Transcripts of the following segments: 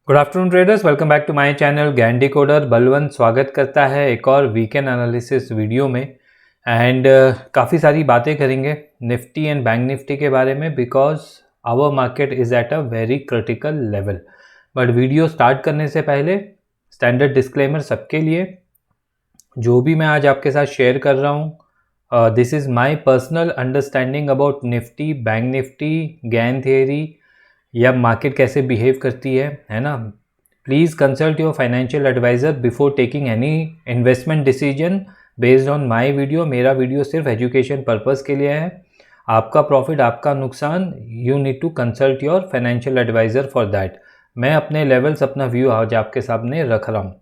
Good afternoon traders, welcome back to my channel Gyan Decoder. Balwant स्वागत करता है एक और वीकेंड एनालिसिस वीडियो में। एंड काफ़ी सारी बातें करेंगे निफ्टी एंड बैंक निफ्टी के बारे में, because our market is at a very critical level. But video start करने से पहले स्टैंडर्ड डिस्क्लेमर सबके लिए, जो भी मैं आज आपके साथ शेयर कर रहा हूँ, this is my personal understanding about Nifty, bank Nifty, Gann theory या मार्केट कैसे बिहेव करती है ना। Please consult your financial advisor before taking any investment decision based on my video. मेरा वीडियो सिर्फ एजुकेशन पर्पस के लिए है। आपका प्रॉफिट, आपका नुकसान, you need to consult your financial advisor for that. मैं अपने लेवल्स, अपना व्यू आज आपके सामने रख रहा हूँ।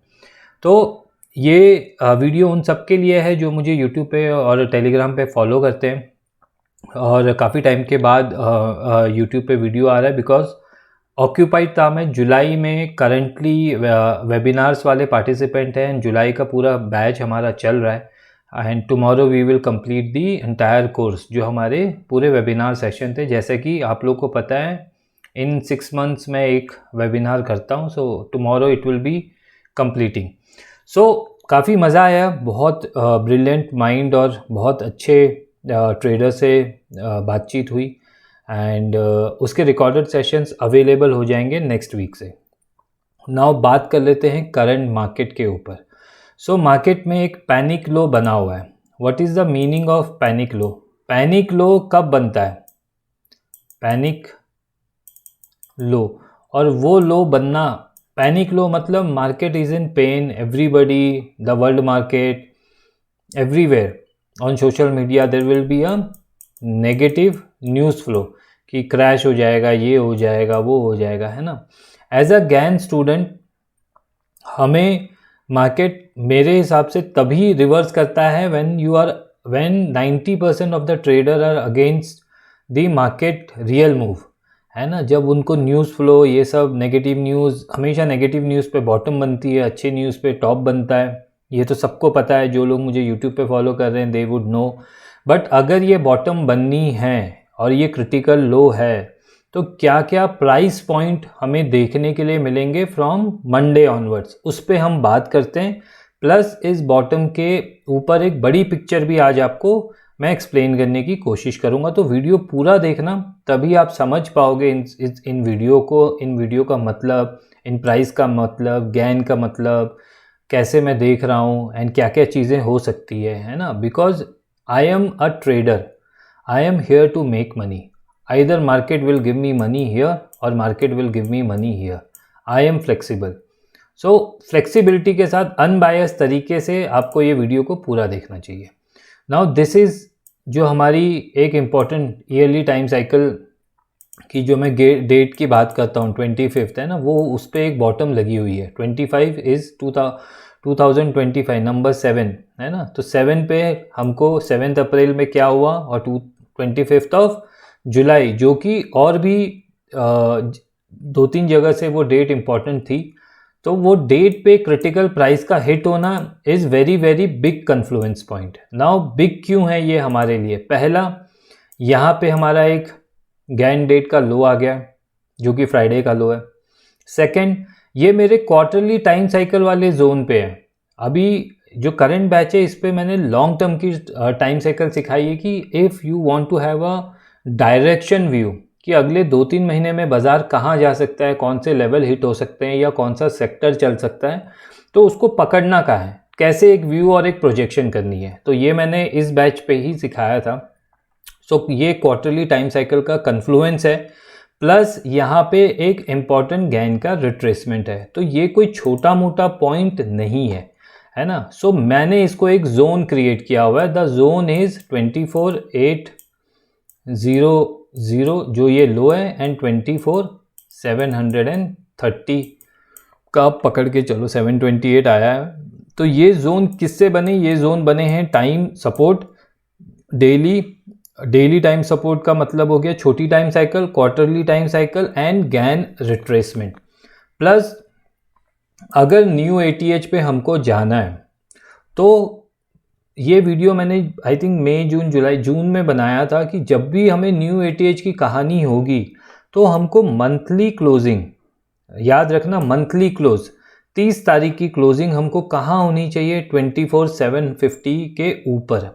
तो ये वीडियो उन सब के लिए है जो मुझे यूट्यूब पे और टेलीग्राम पे फॉलो करते हैं और काफ़ी टाइम के बाद यूट्यूब पे वीडियो आ रहा है, बिकॉज ऑक्यूपाइड था मैं जुलाई में। करंटली वेबिनार्स वाले पार्टिसिपेंट हैं, जुलाई का पूरा बैच हमारा चल रहा है and tomorrow we will complete the entire course, जो हमारे पूरे वेबिनार सेशन थे। जैसे कि आप लोग को पता है, इन 6 मंथ्स में एक वेबिनार करता हूँ, so tomorrow it will be completing. So काफ़ी मज़ा आया, बहुत ब्रिलियंट माइंड और बहुत अच्छे ट्रेडर से बातचीत हुई एंड उसके रिकॉर्डेड सेशंस अवेलेबल हो जाएंगे नेक्स्ट वीक से। नाउ बात कर लेते हैं करंट मार्केट के ऊपर। सो मार्केट में एक पैनिक लो बना हुआ है। What is the meaning of panic low? Panic low कब बनता है? पैनिक लो, और वो लो बनना, पैनिक लो मतलब market is in pain, everybody, the world market, everywhere on social media there will be a negative news flow कि क्रैश हो जाएगा, ये हो जाएगा, वो हो जाएगा, है ना। एज अ गैन स्टूडेंट हमें मार्केट मेरे हिसाब से तभी रिवर्स करता है when 90% of the trader are against the market real move, है ना। जब उनको न्यूज़ फ्लो, ये सब नेगेटिव न्यूज़, हमेशा नेगेटिव न्यूज़ पे बॉटम बनती है, अच्छी न्यूज़ पे टॉप बनता है। ये तो सबको पता है, जो लोग मुझे यूट्यूब पे फॉलो कर रहे हैं दे वुड नो। बट अगर ये बॉटम बननी है और ये क्रिटिकल लो है, तो क्या क्या प्राइस पॉइंट हमें देखने के लिए मिलेंगे फ्रॉम मंडे ऑनवर्ड्स, उस पर हम बात करते हैं। प्लस इस बॉटम के ऊपर एक बड़ी पिक्चर भी आज आपको मैं एक्सप्लेन करने की कोशिश करूंगा। तो वीडियो पूरा देखना, तभी आप समझ पाओगे इन वीडियो को, इन वीडियो का मतलब, इन प्राइस का मतलब, गैन का मतलब, कैसे मैं देख रहा हूँ एंड क्या क्या चीज़ें हो सकती है ना। Because I am a trader, I am here to make money. Either market will give me money here और market will give me money here. I am flexible. So flexibility के साथ अनबायस तरीके से आपको ये वीडियो को पूरा देखना चाहिए। नाउ दिस इज़ जो हमारी एक इम्पॉर्टेंट ईयरली टाइम साइकिल की जो मैं डेट की बात करता हूँ, 25 है ना, वो उस पर एक बॉटम लगी हुई है। 25 इज़ 2025, नंबर 7 है ना। तो 7 पे हमको 7 अप्रैल में क्या हुआ, और 25 ऑफ जुलाई, जो कि और भी 2-3 जगह से वो डेट इम्पॉर्टेंट थी। तो वो डेट पे क्रिटिकल प्राइस का हिट होना is very very big confluence point. Now big क्यों है ये हमारे लिए? पहला, यहाँ पे हमारा एक गैन डेट का लो आ गया, जो कि फ्राइडे का लो है। सेकंड, ये मेरे क्वार्टरली टाइम साइकिल वाले जोन पे है। अभी जो करंट बैच है, इस पे मैंने लॉन्ग टर्म की टाइम साइकिल सिखाई है कि if you want to have a direction view कि अगले 2-3 महीने में बाज़ार कहाँ जा सकता है, कौन से लेवल हिट हो सकते हैं या कौन सा सेक्टर चल सकता है, तो उसको पकड़ना का है, कैसे एक व्यू और एक प्रोजेक्शन करनी है। तो ये मैंने इस बैच पे ही सिखाया था। सो ये क्वार्टरली टाइम साइकिल का कन्फ्लुएंस है, प्लस यहाँ पे एक इम्पॉर्टेंट गैन का रिट्रेसमेंट है। तो ये कोई छोटा मोटा पॉइंट नहीं है ना। सो मैंने इसको एक जोन क्रिएट किया हुआ है। द जोन इज़ 24,800 जो ये लो है, एंड 24,730 का पकड़ के चलो, 728 आया है। तो ये जोन किससे बने? ये जोन बने हैं time support, daily time support का मतलब हो गया छोटी time cycle, quarterly time cycle and Gann retracement. Plus अगर न्यू एटीएच पे हमको जाना है, तो ये वीडियो मैंने आई थिंक मई, जून, जुलाई, जून में बनाया था कि जब भी हमें न्यू एटीएच की कहानी होगी, तो हमको मंथली क्लोजिंग याद रखना मंथली क्लोज 30 तारीख की क्लोजिंग हमको कहाँ होनी चाहिए, 24,750 के ऊपर,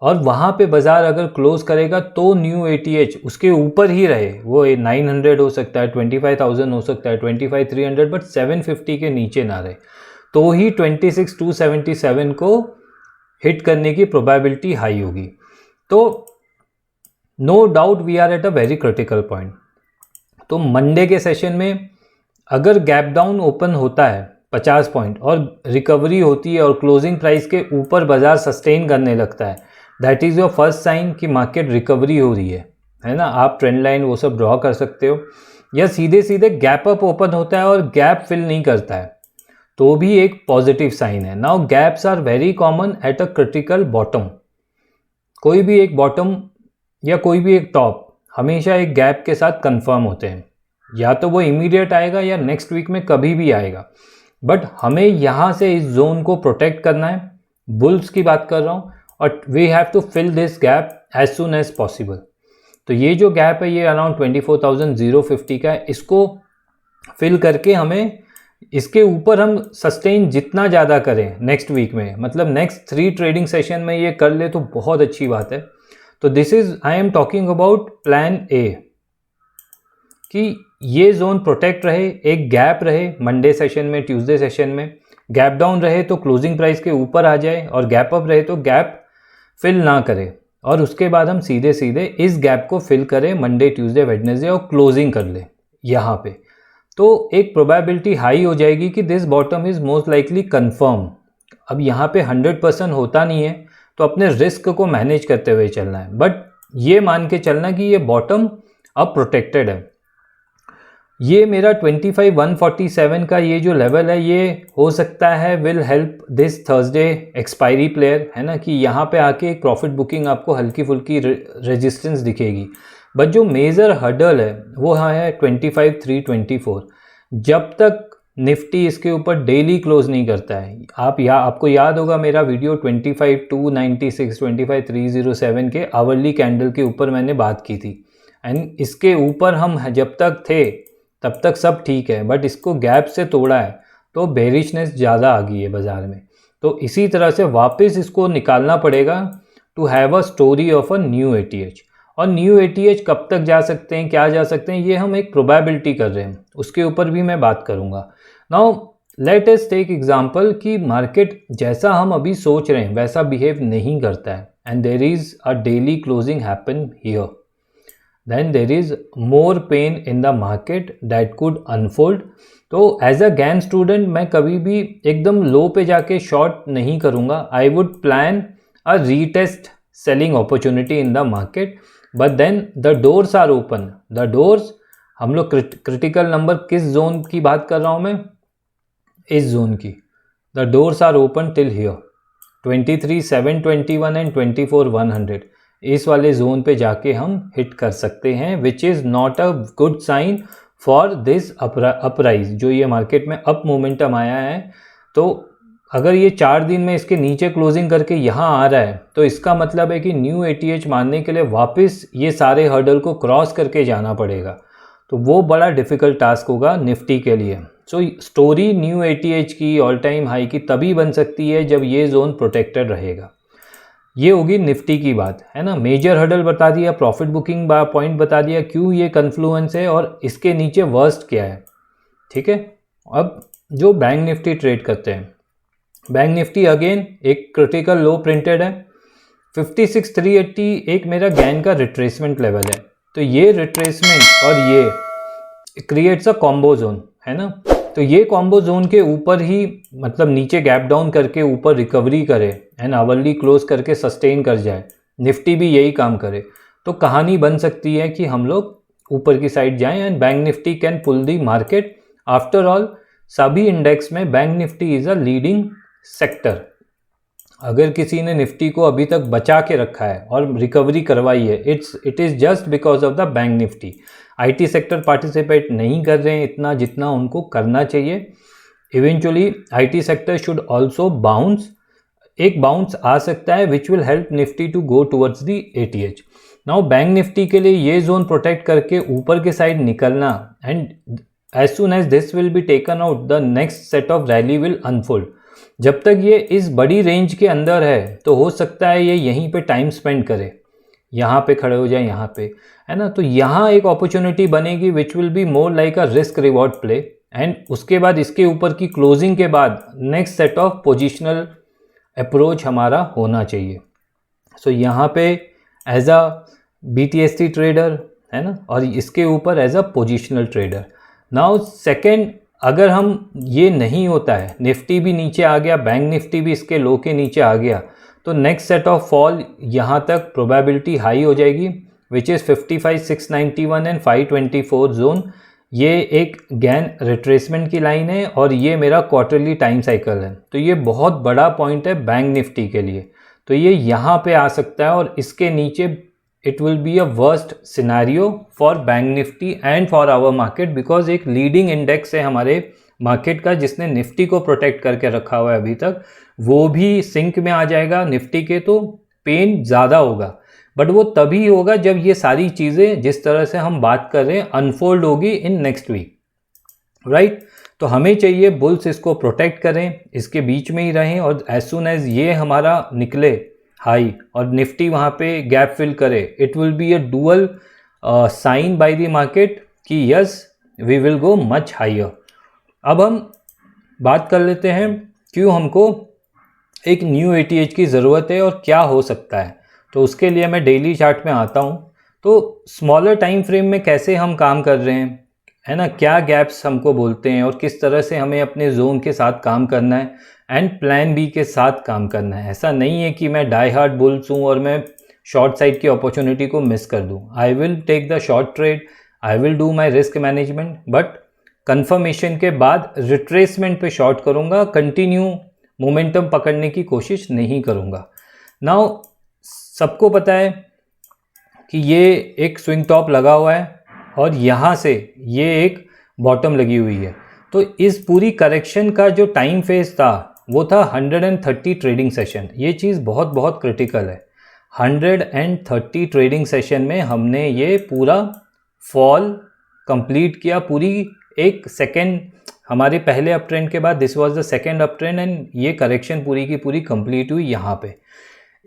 और वहाँ पे बाज़ार अगर क्लोज करेगा तो न्यू ATH उसके ऊपर ही रहे, वो 900 हो सकता है, 25,000 हो सकता है, 25,300, बट 750 के नीचे ना रहे, तो ही 26,277 को हिट करने की प्रोबेबिलिटी हाई होगी। तो no doubt we are at a very critical point. तो मंडे के सेशन में अगर गैप डाउन ओपन होता है 50 पॉइंट और रिकवरी होती है और क्लोजिंग प्राइस के ऊपर बाजार सस्टेन करने लगता है, that is your first sign कि मार्केट रिकवरी हो रही है ना। आप ट्रेंड लाइन वो सब ड्रॉ कर सकते हो, या सीधे सीधे गैप अप ओपन होता है और गैप फिल नहीं करता है तो भी एक पॉजिटिव साइन है। Now gaps are very common at a critical bottom. कोई भी एक बॉटम या कोई भी एक टॉप हमेशा एक गैप के साथ कंफर्म होते हैं, या तो वो इमीडिएट आएगा या नेक्स्ट वीक में कभी भी आएगा, बट हमें यहाँ से इस जोन को प्रोटेक्ट करना है, बुल्स की बात कर रहा हूँ, और we have to fill this gap as soon as possible. तो ये जो गैप है ये अराउंड 24,050 का है, इसको फिल करके हमें इसके ऊपर हम सस्टेन जितना ज़्यादा करें नेक्स्ट वीक में, मतलब नेक्स्ट 3 ट्रेडिंग सेशन में ये कर ले तो बहुत अच्छी बात है। तो this is I am talking about plan A, कि ये जोन प्रोटेक्ट रहे, एक गैप रहे मंडे सेशन में, ट्यूसडे सेशन में गैप डाउन रहे तो क्लोजिंग प्राइस के ऊपर आ जाए, और गैप अप रहे तो गैप फिल ना करे, और उसके बाद हम सीधे सीधे इस गैप को फिल करें मंडे ट्यूसडे वेडनेसडे और क्लोजिंग कर ले यहाँ पे, तो एक प्रोबेबिलिटी हाई हो जाएगी कि this bottom is most likely confirm. अब यहाँ पे 100% होता नहीं है, तो अपने रिस्क को मैनेज करते हुए चलना है, बट ये मान के चलना कि ये बॉटम अब प्रोटेक्टेड है। ये मेरा 25,147 का ये जो लेवल है ये हो सकता है will help this Thursday expiry player, है ना, कि यहाँ पे आके एक प्रॉफिट बुकिंग आपको हल्की फुल्की रेजिस्टेंस दिखेगी, बट जो मेजर हर्डल है वो है 25,324। जब तक निफ्टी इसके ऊपर डेली क्लोज नहीं करता है, आपको याद होगा मेरा वीडियो 25,296 25,307 के आवरली कैंडल के ऊपर मैंने बात की थी, एंड इसके ऊपर हम जब तक थे तब तक सब ठीक है, बट इसको गैप से तोड़ा है तो बेरिशनेस ज़्यादा आ गई है बाज़ार में, तो इसी तरह से वापस इसको निकालना पड़ेगा to have a story of a new ATH। और न्यू ATH कब तक जा सकते हैं, क्या जा सकते हैं, ये हम एक प्रोबेबिलिटी कर रहे हैं, उसके ऊपर भी मैं बात करूँगा। Now let us take example कि मार्केट जैसा हम अभी सोच रहे हैं वैसा बिहेव नहीं करता है, and there is a daily closing happen here, then there is more pain in the market that could unfold। तो एज अ गैन स्टूडेंट मैं कभी भी एकदम लो पे जाके शॉर्ट नहीं करूँगा, I would plan a retest selling opportunity in the market, but then the doors are open. The doors, हम लोग क्रिटिकल नंबर किस जोन की बात कर रहा हूँ मैं, इस जोन की, the doors are open till here 23,721 and 24,100, इस वाले जोन पे जाके हम हिट कर सकते हैं, which is not a good sign for this uprise. जो ये मार्केट में अप मोमेंटम आया है, तो अगर ये 4 दिन में इसके नीचे क्लोजिंग करके यहाँ आ रहा है तो इसका मतलब है कि न्यू ATH मारने के लिए वापस ये सारे हर्डल को क्रॉस करके जाना पड़ेगा, तो वो बड़ा डिफ़िकल्ट टास्क होगा निफ्टी के लिए। सो स्टोरी न्यू ATH की ऑल टाइम हाई की तभी बन सकती है जब ये जोन प्रोटेक्टेड रहेगा। ये होगी निफ्टी की बात, है ना। मेजर हर्डल बता दिया, प्रॉफिट बुकिंग पॉइंट बता दिया, क्यों ये कन्फ्लुएंस है और इसके नीचे वर्स्ट क्या है, ठीक है। अब जो बैंक निफ्टी ट्रेड करते हैं, बैंक निफ्टी अगेन एक क्रिटिकल लो प्रिंटेड है, 56,380 एक मेरा गैन का रिट्रेसमेंट लेवल है, तो ये रिट्रेसमेंट और ये क्रिएट्स अ कॉम्बो जोन, है ना। तो ये कॉम्बो जोन के ऊपर ही मतलब नीचे गैप डाउन करके ऊपर रिकवरी करे एंड आवरली क्लोज करके सस्टेन कर जाए, निफ्टी भी यही काम करे, तो कहानी बन सकती है कि हम लोग ऊपर की साइड जाएं and bank Nifty can pull the market. After all सभी इंडेक्स में bank Nifty is a leading sector. अगर किसी ने निफ्टी को अभी तक बचा के रखा है और रिकवरी करवाई है, it is just because of the bank Nifty. IT sector participate नहीं कर रहे हैं इतना जितना उनको करना चाहिए। Eventually IT sector should also bounce, एक बाउंस आ सकता है which will help Nifty to go towards the ATH। Now bank Nifty के लिए ये जोन प्रोटेक्ट करके ऊपर के साइड निकलना and as soon as this will be taken out the next set of rally will unfold. जब तक ये इस बड़ी रेंज के अंदर है तो हो सकता है ये यहीं पे टाइम स्पेंड करे, यहाँ पे खड़े हो जाए, यहाँ पे, है ना। तो यहाँ एक अपॉर्चुनिटी बनेगी विच will be more like a risk reward play, and उसके बाद इसके ऊपर की क्लोजिंग के बाद next set of positional approach हमारा होना चाहिए। सो यहाँ पे एज अ BTST ट्रेडर, है ना, और इसके ऊपर as a positional trader. Now second, अगर हम ये नहीं होता है, निफ्टी भी नीचे आ गया, बैंक निफ्टी भी इसके लो के नीचे आ गया, तो नेक्स्ट सेट ऑफ फॉल यहाँ तक प्रोबेबिलिटी हाई हो जाएगी विच इज़ 55,691 एंड 524 जोन। ये एक गैन रिट्रेसमेंट की लाइन है और ये मेरा क्वार्टरली टाइम साइकिल है। तो ये बहुत बड़ा पॉइंट है बैंक निफ्टी के लिए, तो ये यहाँ पे आ सकता है और इसके नीचे it will be a worst scenario for bank Nifty and for our market, because एक लीडिंग इंडेक्स है हमारे मार्केट का जिसने निफ्टी को प्रोटेक्ट करके रखा हुआ है अभी तक, वो भी सिंक में आ जाएगा निफ्टी के, तो पेन ज़्यादा होगा। बट वो तभी होगा जब ये सारी चीज़ें जिस तरह से हम बात कर रहे हैं अनफोल्ड होगी इन नेक्स्ट वीक, राइट। तो हमें चाहिए बुल्स इसको प्रोटेक्ट करें, इसके बीच में ही रहें, और एज सुन एज ये हमारा निकले हाई और निफ्टी वहाँ पे गैप फिल करे, it will be a dual sign by the market कि yes we will go much higher. अब हम बात कर लेते हैं क्यों हमको एक न्यू ATH की ज़रूरत है और क्या हो सकता है। तो उसके लिए मैं डेली चार्ट में आता हूँ, तो स्मॉलर टाइम फ्रेम में कैसे हम काम कर रहे हैं, है ना, क्या गैप्स हमको बोलते हैं और किस तरह से हमें अपने जोन के साथ काम करना है एंड प्लान बी के साथ काम करना है। ऐसा नहीं है कि मैं डाई हार्ड बुल्स हूँ और मैं शॉर्ट साइड की अपॉर्चुनिटी को मिस कर दूँ। I will take the short trade, I will do my risk management, but confirmation के बाद रिट्रेसमेंट पे शॉर्ट करूँगा, कंटिन्यू मोमेंटम पकड़ने की कोशिश नहीं करूँगा। नाउ सबको पता है कि ये एक स्विंग टॉप लगा हुआ है और यहाँ से ये एक बॉटम लगी हुई है, तो इस पूरी करेक्शन का जो टाइम फेज था वो था 130 ट्रेडिंग सेशन। ये चीज़ बहुत बहुत क्रिटिकल है। 130 ट्रेडिंग सेशन में हमने ये पूरा फॉल कंप्लीट किया, पूरी एक सेकेंड हमारे पहले अप ट्रेंड के बाद this was the second up trend, and ये करेक्शन पूरी की पूरी कंप्लीट हुई यहाँ पे।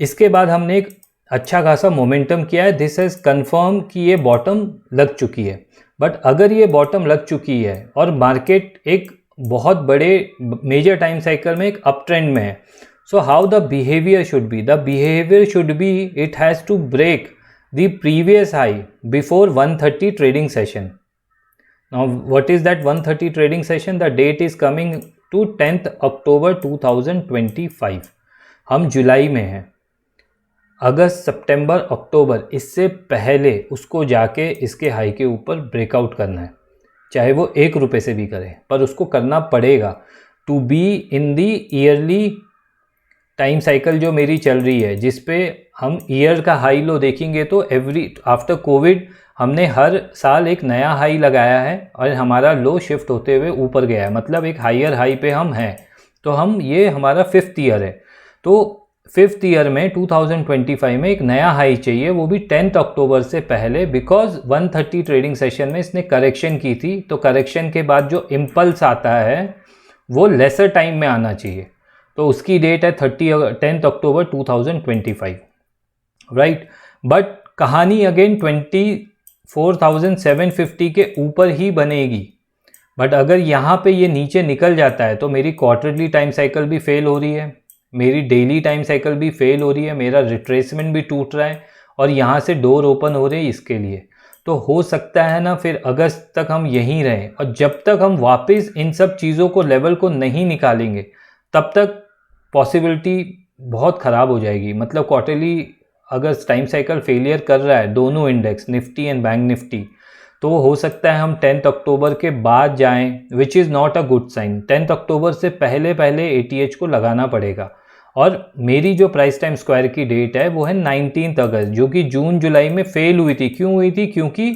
इसके बाद हमने एक अच्छा खासा मोमेंटम किया है, दिस हैज़ कन्फर्म कि ये बॉटम लग चुकी है। बट अगर ये बॉटम लग चुकी है और मार्केट एक बहुत बड़े मेजर टाइम साइकिल में एक अप ट्रेंड में है, so how the behaviour should be, the behaviour should be it has to break the previous high before 130 trading session. Now what is that 130 trading session? The date is coming to 10th October 2025। हम जुलाई में हैं, अगस्त सितंबर अक्टूबर, इससे पहले उसको जाके इसके high के ऊपर ब्रेकआउट करना है, चाहे वो 1 रुपये से भी करे, पर उसको करना पड़ेगा to be in the early time cycle जो मेरी चल रही है, जिस पे हम ईयर का हाई लो देखेंगे तो एवरी आफ्टर कोविड हमने हर साल एक नया हाई लगाया है और हमारा लो शिफ्ट होते हुए ऊपर गया है, मतलब एक हायर हाई पे हम हैं। तो हम ये हमारा 5th ईयर है, तो 5th ईयर में 2025 में एक नया हाई चाहिए, वो भी 10th अक्टूबर से पहले, बिकॉज 130 ट्रेडिंग सेशन में इसने करेक्शन की थी, तो करेक्शन के बाद जो इम्पल्स आता है वो लेसर टाइम में आना चाहिए। तो उसकी डेट है 10th अक्टूबर 2025, राइट। बट कहानी अगेन 24,750 के ऊपर ही बनेगी। बट अगर यहाँ पे ये नीचे निकल जाता है तो मेरी क्वार्टरली टाइम साइकिल भी फेल हो रही है, मेरी डेली टाइम साइकिल भी फेल हो रही है, मेरा रिट्रेसमेंट भी टूट रहा है और यहाँ से डोर ओपन हो रही है इसके लिए। तो हो सकता है ना फिर अगस्त तक हम यहीं रहें, और जब तक हम वापस इन सब चीज़ों को लेवल को नहीं निकालेंगे तब तक पॉसिबिलिटी बहुत ख़राब हो जाएगी। मतलब क्वार्टरली अगर टाइम साइकिल फेलियर कर रहा है दोनों index Nifty and bank Nifty, तो हो सकता है हम 10th अक्टूबर के बाद जाएं, which is not a good sign. 10th अक्टूबर से पहले पहले ATH को लगाना पड़ेगा। और मेरी जो प्राइस टाइम स्क्वायर की डेट है वो है 19th अगस्त, जो कि जून जुलाई में फेल हुई थी। क्यों हुई थी? क्योंकि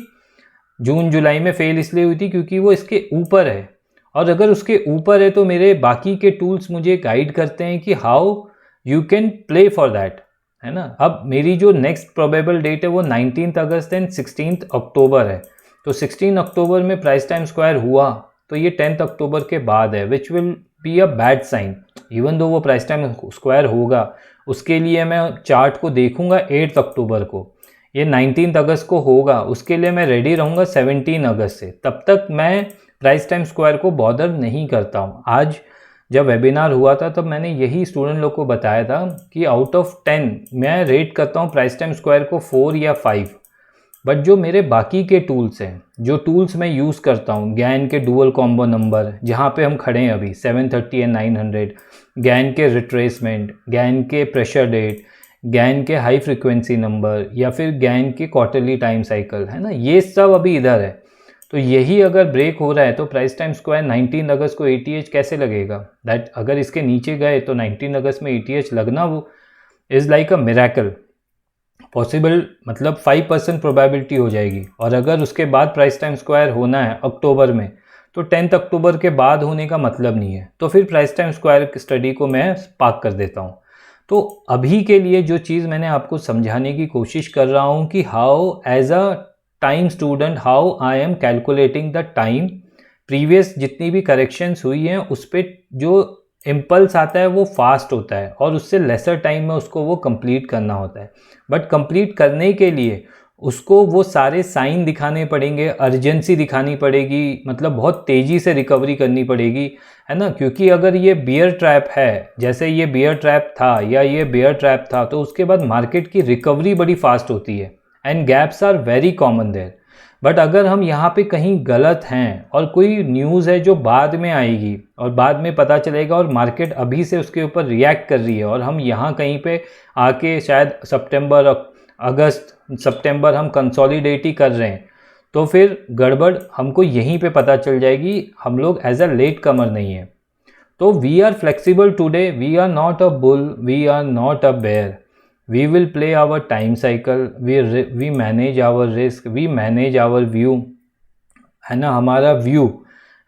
जून जुलाई में फेल इसलिए हुई थी क्योंकि वो इसके ऊपर है, और अगर उसके ऊपर है तो मेरे बाकी के टूल्स मुझे गाइड करते हैं कि how you can play for that, है ना। अब मेरी जो नेक्स्ट प्रोबेबल डेट है वो 19th अगस्त एंड 16th अक्टूबर है। तो 16 अक्टूबर में प्राइस टाइम स्क्वायर हुआ तो ये 10 अक्टूबर के बाद है, which will be a bad sign. Even though वो प्राइस टाइम स्क्वायर होगा, उसके लिए मैं चार्ट को देखूंगा 8 अक्टूबर को, ये 19 अगस्त को होगा, उसके लिए मैं रेडी रहूँगा 17 अगस्त से। तब तक मैं प्राइस टाइम स्क्वायर को बॉदर नहीं करता हूँ। आज जब वेबिनार हुआ था तब मैंने यही स्टूडेंट लोग को बताया था कि आउट ऑफ 10 मैं रेट करता हूँ प्राइस टाइम स्क्वायर को 4 या 5। बट जो मेरे बाकी के टूल्स हैं, जो टूल्स मैं यूज़ करता हूँ, गैन के डुअल कॉम्बो नंबर जहाँ पे हम खड़े हैं अभी 730 एंड 900, गैन के रिट्रेसमेंट, गैन के प्रेशर डेट, गैन के हाई फ्रिक्वेंसी नंबर, या फिर गैन के क्वार्टरली टाइम साइकिल, है ना, ये सब अभी इधर है। तो यही अगर ब्रेक हो रहा है तो प्राइस टाइम स्क्वायर 19 अगस्त को ATH कैसे लगेगा? दैट अगर इसके नीचे गए तो 19 अगस्त में ATH लगना वो is like a miracle possible, मतलब 5% प्रोबेबिलिटी हो जाएगी। और अगर उसके बाद प्राइस टाइम स्क्वायर होना है अक्टूबर में तो 10 अक्टूबर के बाद होने का मतलब नहीं है, तो फिर प्राइस टाइम स्क्वायर स्टडी को मैं पार्क कर देता हूँ। तो अभी के लिए जो चीज़ मैंने आपको समझाने की कोशिश कर रहा हूँ कि how as a time student how I am calculating the time, previous जितनी भी करेक्शंस हुई हैं उस पर जो इम्पल्स आता है वो फास्ट होता है और उससे लेसर टाइम में उसको वो कंप्लीट करना होता है। बट कंप्लीट करने के लिए उसको वो सारे साइन दिखाने पड़ेंगे, अर्जेंसी दिखानी पड़ेगी, मतलब बहुत तेज़ी से रिकवरी करनी पड़ेगी, है ना। क्योंकि अगर ये बियर ट्रैप है, जैसे ये बियर ट्रैप था या ये बियर ट्रैप था, तो उसके बाद मार्केट की रिकवरी बड़ी फास्ट होती है and gaps are very common there. But अगर हम यहाँ पे कहीं गलत हैं और कोई न्यूज़ है जो बाद में आएगी और बाद में पता चलेगा और मार्केट अभी से उसके ऊपर रिएक्ट कर रही है और हम यहाँ कहीं पे आके शायद सितंबर हम कंसोलिडेट ही कर रहे हैं, तो फिर गड़बड़ हमको यहीं पे पता चल जाएगी, हम लोग एज अ लेट कमर नहीं है। तो we are flexible today, we are not a bull, we are not a bear, we will play our time cycle, we manage our risk, we manage our view, है ना। हमारा view,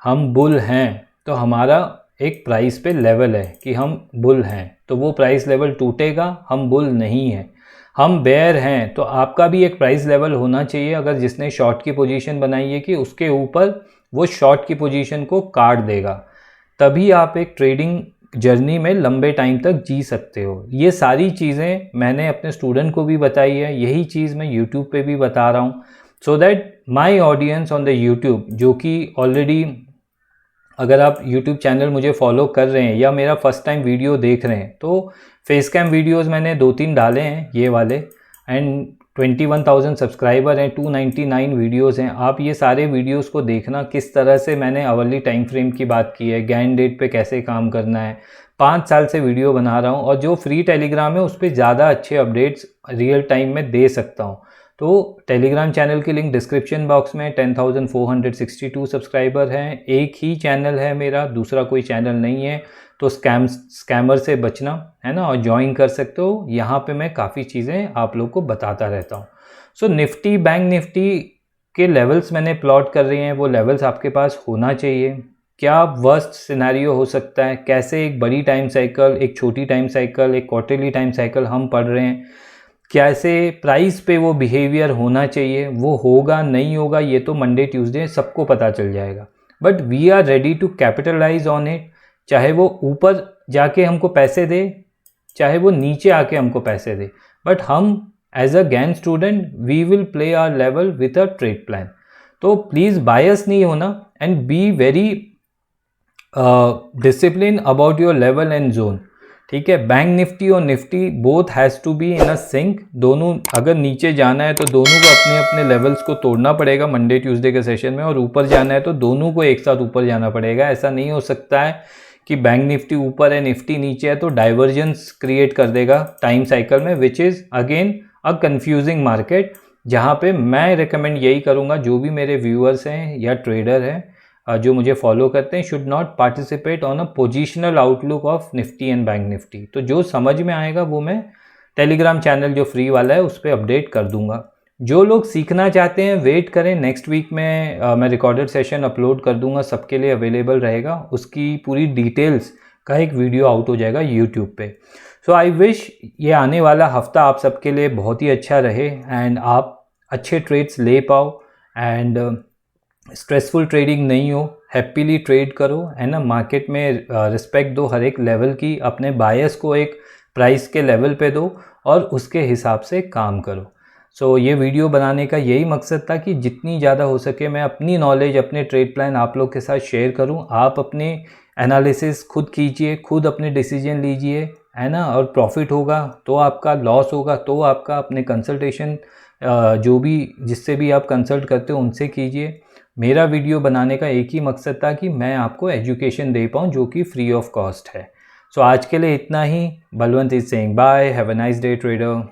हम bull हैं तो हमारा एक प्राइस पे level है कि हम बुल हैं, तो वो प्राइस लेवल टूटेगा, हम बुल नहीं हैं। हम बेयर हैं तो आपका भी एक प्राइस लेवल होना चाहिए, अगर जिसने शॉर्ट की पोजीशन बनाई है कि उसके ऊपर वो शॉर्ट की पोजीशन को काट देगा, तभी आप एक ट्रेडिंग जर्नी में लंबे टाइम तक जी सकते हो। ये सारी चीज़ें मैंने अपने स्टूडेंट को भी बताई है, यही चीज़ मैं यूट्यूब पे भी बता रहा हूँ, so that my audience on the YouTube, जो कि ऑलरेडी अगर आप यूट्यूब चैनल मुझे फॉलो कर रहे हैं या मेरा फर्स्ट टाइम वीडियो देख रहे हैं, तो फेस कैम वीडियोज़ मैंने 2-3 डाले हैं ये वाले, एंड 21,000 सब्सक्राइबर हैं, 299 वीडियोस हैं। आप ये सारे वीडियोस को देखना, किस तरह से मैंने आवरली टाइम फ्रेम की बात की है, गैन डेट पे कैसे काम करना है। 5 साल से वीडियो बना रहा हूँ और जो फ्री टेलीग्राम है उस पर ज़्यादा अच्छे अपडेट्स रियल टाइम में दे सकता हूँ। तो टेलीग्राम चैनल की लिंक डिस्क्रिप्शन बॉक्स में, 10,462 सब्सक्राइबर हैं, एक ही चैनल है मेरा, दूसरा कोई चैनल नहीं है। तो स्कैमर से बचना, है ना, और ज्वाइन कर सकते हो। यहाँ पे मैं काफ़ी चीज़ें आप लोग को बताता रहता हूँ। सो निफ्टी, बैंक निफ्टी के लेवल्स मैंने प्लॉट कर रहे हैं, वो लेवल्स आपके पास होना चाहिए। क्या वर्स्ट सिनेरियो हो सकता है, कैसे एक बड़ी टाइम साइकिल, एक छोटी टाइम साइकिल, एक क्वार्टरली टाइम साइकिल हम पढ़ रहे हैं, कैसे प्राइस पे वो बिहेवियर होना चाहिए, वो होगा नहीं होगा ये तो मंडे ट्यूसडे सबको पता चल जाएगा। But we are ready to capitalize on it, चाहे वो ऊपर जाके हमको पैसे दे, चाहे वो नीचे आके हमको पैसे दे, बट हम as a Gann student we will play our level with a trade plan. तो प्लीज़ बायस नहीं होना and be very discipline about your level and zone, ठीक है। बैंक निफ्टी और Nifty both has to be in a sync, दोनों अगर नीचे जाना है तो दोनों को अपने अपने लेवल्स को तोड़ना पड़ेगा मंडे ट्यूसडे के सेशन में, और ऊपर जाना है तो दोनों को एक साथ ऊपर जाना पड़ेगा। ऐसा नहीं हो सकता है कि बैंक निफ्टी ऊपर है निफ्टी नीचे है, तो डाइवर्जेंस क्रिएट कर देगा टाइम साइकिल में, which is again a confusing market. जहाँ पे मैं रिकमेंड यही करूँगा, जो भी मेरे व्यूअर्स हैं या ट्रेडर हैं जो मुझे फॉलो करते हैं, should not participate on a positional outlook of Nifty and bank Nifty. तो जो समझ में आएगा वो मैं टेलीग्राम चैनल जो फ्री वाला है उस पर अपडेट कर दूंगा। जो लोग सीखना चाहते हैं वेट करें, नेक्स्ट वीक में मैं रिकॉर्डेड सेशन अपलोड कर दूंगा, सबके लिए अवेलेबल रहेगा, उसकी पूरी डिटेल्स का एक वीडियो आउट हो जाएगा यूट्यूब पे। सो आई विश ये आने वाला हफ्ता आप सबके लिए बहुत ही अच्छा रहे एंड आप अच्छे ट्रेड्स ले पाओ एंड स्ट्रेसफुल ट्रेडिंग नहीं हो, हैप्पीली ट्रेड करो, है ना। मार्केट में रिस्पेक्ट दो हर एक लेवल की, अपने बायस को एक प्राइस के लेवल पे दो और उसके हिसाब से काम करो। सो ये वीडियो बनाने का यही मकसद था कि जितनी ज़्यादा हो सके मैं अपनी नॉलेज, अपने ट्रेड प्लान आप लोग के साथ शेयर करूं। आप अपने एनालिसिस खुद कीजिए, खुद अपने डिसीजन लीजिए, है ना। और प्रॉफिट होगा तो आपका, लॉस होगा तो आपका। अपने कंसल्टेशन जो भी, जिससे भी आप कंसल्ट करते हो उनसे कीजिए। मेरा वीडियो बनाने का एक ही मकसद था कि मैं आपको एजुकेशन दे पाऊँ जो कि फ्री ऑफ कॉस्ट है। सो आज के लिए इतना ही। Balwant is saying bye, have a nice day trader.